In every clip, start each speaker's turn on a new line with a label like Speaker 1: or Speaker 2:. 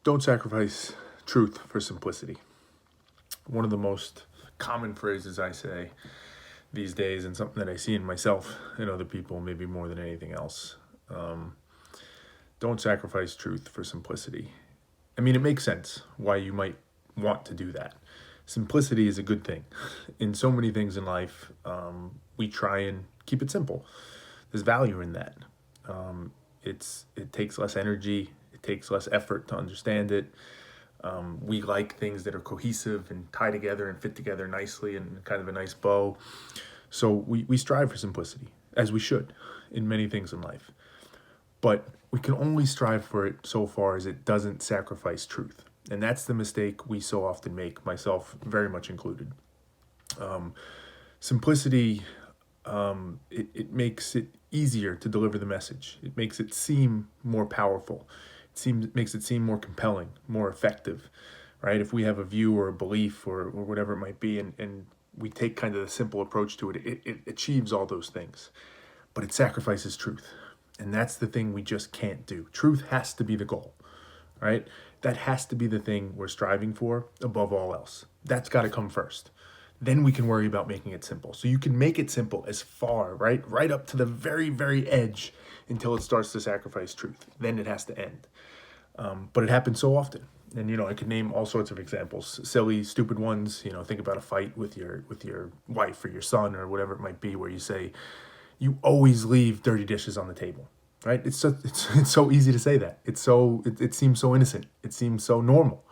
Speaker 1: Don't sacrifice truth for simplicity. One of the most common phrases I say these days, and something that I see in myself and other people, maybe more than anything else. Um, don't sacrifice truth for simplicity. I mean, it makes sense why you might want to do that. Simplicity is a good thing. In so many things in life, we try and keep it simple. There's value in that. It takes less energy. It takes less effort to understand it. We like things that are cohesive and tie together and fit together nicely and kind of a nice bow. So we strive for simplicity, as we should, in many things in life. But we can only strive for it so far as it doesn't sacrifice truth. And that's the mistake we so often make, myself very much included. Simplicity, it makes it easier to deliver the message. It makes it seem more powerful. Makes it seem more compelling, more effective, right? If we have a view or a belief or whatever it might be, and we take kind of the simple approach to it, it achieves all those things, but it sacrifices truth. And that's the thing we just can't do. Truth has to be the goal, right? That has to be the thing we're striving for above all else. That's got to come first. Then we can worry about making it simple. So you can make it simple as far, right up to the very, very edge until it starts to sacrifice truth. Then it has to end. But it happens so often. And I could name all sorts of examples, silly, stupid ones. Think about a fight with your wife or your son or whatever it might be, where you say, you always leave dirty dishes on the table, right? It's so easy to say that. It seems so innocent. It seems so normal.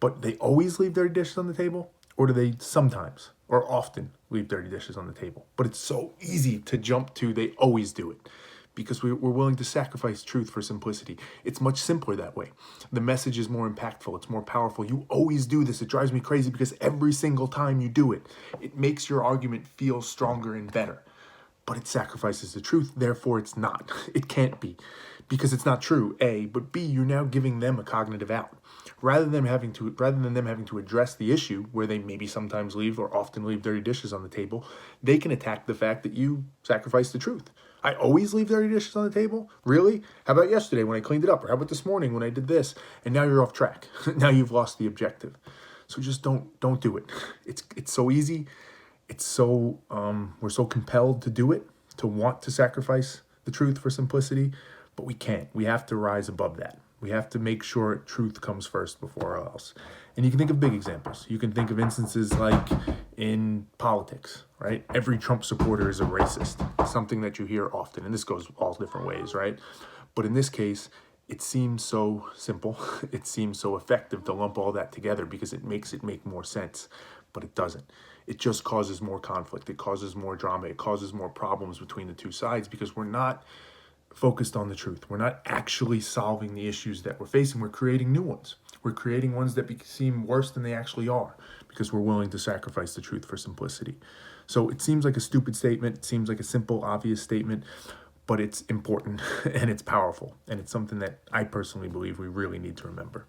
Speaker 1: But they always leave dirty dishes on the table, or do they sometimes or often leave dirty dishes on the table? But it's so easy to jump to they always do it because we're willing to sacrifice truth for simplicity. It's much simpler that way. The message is more impactful. It's more powerful. You always do this. It drives me crazy because every single time you do it, it makes your argument feel stronger and better. But it sacrifices the truth, therefore it's not. It can't be, because it's not true, A, but B, you're now giving them a cognitive out. Rather than them having to address the issue where they maybe sometimes leave or often leave dirty dishes on the table, they can attack the fact that you sacrifice the truth. I always leave dirty dishes on the table? Really? How about yesterday when I cleaned it up? Or how about this morning when I did this? And now you're off track. Now you've lost the objective. So just don't do it. It's so easy. It's so we're so compelled to do it, to want to sacrifice the truth for simplicity, but we can't. We have to rise above that. We have to make sure truth comes first before all else. And you can think of big examples. You can think of instances like in politics, right? Every Trump supporter is a racist, something that you hear often, and this goes all different ways, right? But in this case, it seems so simple. It seems so effective to lump all that together because it makes it make more sense, but it doesn't. It just causes more conflict. It causes more drama. It causes more problems between the two sides because we're not focused on the truth. We're not actually solving the issues that we're facing. We're creating new ones. We're creating ones that seem worse than they actually are because we're willing to sacrifice the truth for simplicity. So it seems like a stupid statement. It seems like a simple, obvious statement, but it's important and it's powerful. And it's something that I personally believe we really need to remember.